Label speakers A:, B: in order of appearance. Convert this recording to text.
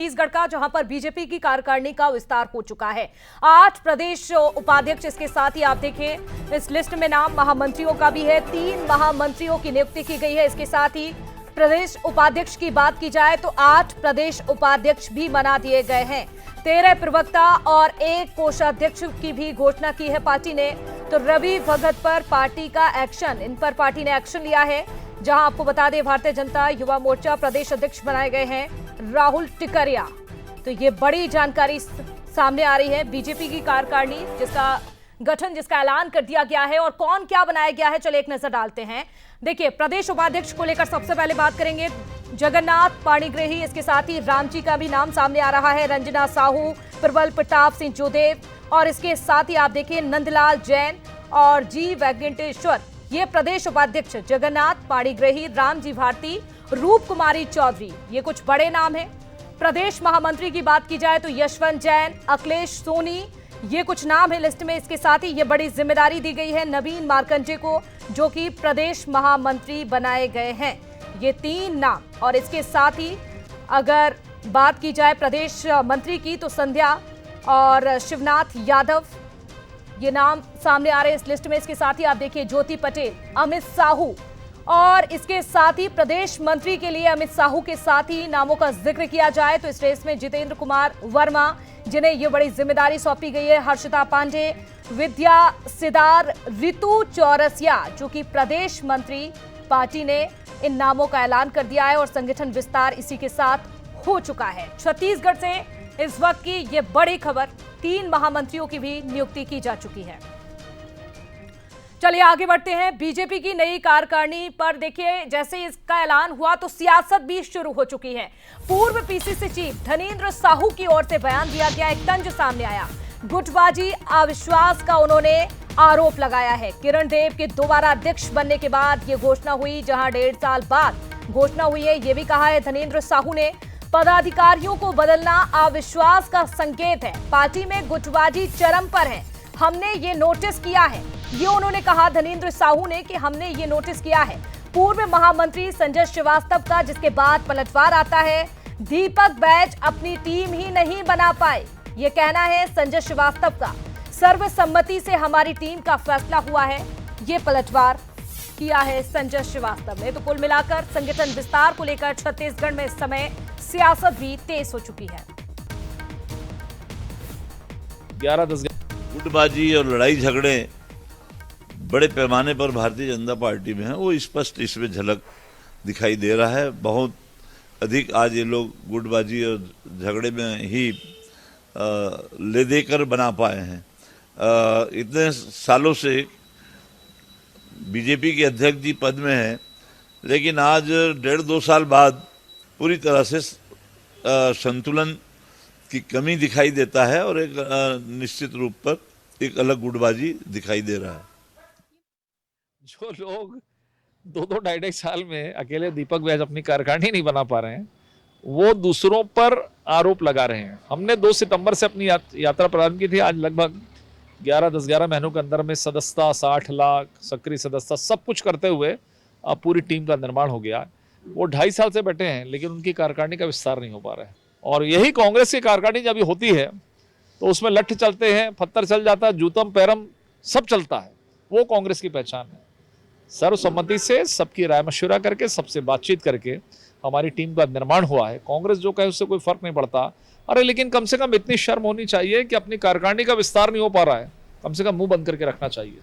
A: छत्तीसगढ़ का, जहां पर बीजेपी की कार्यकारिणी का विस्तार हो चुका है। 8 प्रदेश उपाध्यक्ष, इसके साथ ही आप देखें इस लिस्ट में नाम महामंत्रियों का भी है। 3 महामंत्रियों की नियुक्ति की गई है। इसके साथ ही प्रदेश उपाध्यक्ष की बात की जाए तो 8 प्रदेश उपाध्यक्ष भी बना दिए गए हैं। 13 प्रवक्ता और 1 कोषाध्यक्ष की भी घोषणा की है पार्टी ने। तो रवि भगत पर पार्टी का एक्शन, इन पर पार्टी ने एक्शन लिया है। जहां आपको बता दें, भारतीय जनता युवा मोर्चा प्रदेश अध्यक्ष बनाए गए हैं राहुल टिकरिया। तो ये बड़ी जानकारी सामने आ रही है। बीजेपी की कार्यकारिणी जिसका ऐलान कर दिया गया है और कौन क्या बनाया गया है, चले एक नजर डालते हैं। देखिए, प्रदेश उपाध्यक्ष को लेकर सबसे पहले बात करेंगे जगन्नाथ पाणिग्राही, इसके साथ ही रामजी का भी नाम सामने आ रहा है, रंजना साहू, प्रबल प्रताप सिंह जोदेव, और इसके साथ ही आप देखिए नंदलाल जैन और जी वेंकटेश्वर। ये प्रदेश उपाध्यक्ष जगन्नाथ पाणिग्राही, रामजी भारती, रूप कुमारी चौधरी, ये कुछ बड़े नाम हैं। प्रदेश महामंत्री की बात की जाए तो यशवंत जैन, अखिलेश सोनी, ये कुछ नाम है लिस्ट में। इसके साथ ही ये बड़ी जिम्मेदारी दी गई है नवीन मार्कंडे को, जो कि प्रदेश महामंत्री बनाए गए हैं। ये 3 नाम, और इसके साथ ही अगर बात की जाए प्रदेश मंत्री की तो संध्या और शिवनाथ यादव, ये नाम सामने आ रहे हैं इस लिस्ट में। इसके साथ ही आप देखिए ज्योति पटेल, अमित साहू, और इसके साथ ही प्रदेश मंत्री के लिए अमित साहू के साथ ही नामों का जिक्र किया जाए तो इस रेस में जितेंद्र कुमार वर्मा, जिन्हें ये बड़ी जिम्मेदारी सौंपी गई है, हर्षिता पांडे, विद्या सिदार, रितु चौरसिया, जो कि प्रदेश मंत्री। पार्टी ने इन नामों का ऐलान कर दिया है और संगठन विस्तार इसी के साथ हो चुका है। छत्तीसगढ़ से इस वक्त की ये बड़ी खबर, 3 महामंत्रियों की भी नियुक्ति की जा चुकी है। चलिए आगे बढ़ते हैं। बीजेपी की नई कार्यकारिणी पर देखिए, जैसे इसका ऐलान हुआ तो सियासत भी शुरू हो चुकी है। पूर्व पीसीसी चीफ धनेंद्र साहू की ओर से बयान दिया गया, एक तंज सामने आया। गुटबाजी अविश्वास का उन्होंने आरोप लगाया है। किरण देव के दोबारा अध्यक्ष बनने के बाद ये घोषणा हुई, जहां 1.5 साल बाद घोषणा हुई है। ये भी कहा है धनेंद्र साहू ने, पदाधिकारियों को बदलना अविश्वास का संकेत है। पार्टी में गुटबाजी चरम पर है, हमने ये नोटिस किया है। ये उन्होंने कहा धनेंद्र साहू ने कि हमने ये नोटिस किया है। पूर्व महामंत्री संजय श्रीवास्तव का जिसके बाद पलटवार आता है। दीपक बैज अपनी टीम ही नहीं बना पाए, ये कहना है संजय श्रीवास्तव का। सर्वसम्मति से हमारी टीम का फैसला हुआ है, ये पलटवार किया है संजय श्रीवास्तव ने। तो कुल मिलाकर संगठन विस्तार को लेकर छत्तीसगढ़ में इस समय सियासत भी तेज हो चुकी है।
B: 11-10 गुटबाजी और लड़ाई झगड़े बड़े पैमाने पर भारतीय जनता पार्टी में है, वो स्पष्ट इसमें झलक दिखाई दे रहा है। बहुत अधिक आज ये लोग गुटबाजी और झगड़े में ही ले देकर बना पाए हैं। इतने सालों से बीजेपी के अध्यक्ष जी पद में हैं, लेकिन आज 1.5-2 साल बाद पूरी तरह से संतुलन की कमी दिखाई देता है और एक निश्चित रूप पर एक अलग गुटबाजी दिखाई दे रहा है।
C: जो लोग 2-2, 2.5 साल में अकेले दीपक बैज अपनी कार्यकारिणी नहीं बना पा रहे हैं, वो दूसरों पर आरोप लगा रहे हैं। हमने 2 सितंबर से अपनी यात्रा प्रारंभ की थी। आज लगभग 11 महीनों के अंदर में सदस्यता 60 लाख, सक्रिय सदस्यता, सब कुछ करते हुए अब पूरी टीम का निर्माण हो गया। वो 2.5 साल से बैठे हैं, लेकिन उनकी कार्यकारिणी का विस्तार नहीं हो पा रहा है। और यही कांग्रेस की कार्यकारिणी जब होती है तो उसमें लठ चलते हैं, पत्थर चल जाता है, जूतम पैरम सब चलता है। वो कांग्रेस की पहचान है। सर्वसम्मति से सबकी राय मशवरा करके, सबसे बातचीत करके हमारी टीम का निर्माण हुआ है। कांग्रेस जो कहे उससे कोई फर्क नहीं पड़ता। अरे लेकिन कम से कम इतनी शर्म होनी चाहिए कि अपनी कार्यकारिणी का विस्तार नहीं हो पा रहा है, कम से कम मुंह बंद करके रखना चाहिए।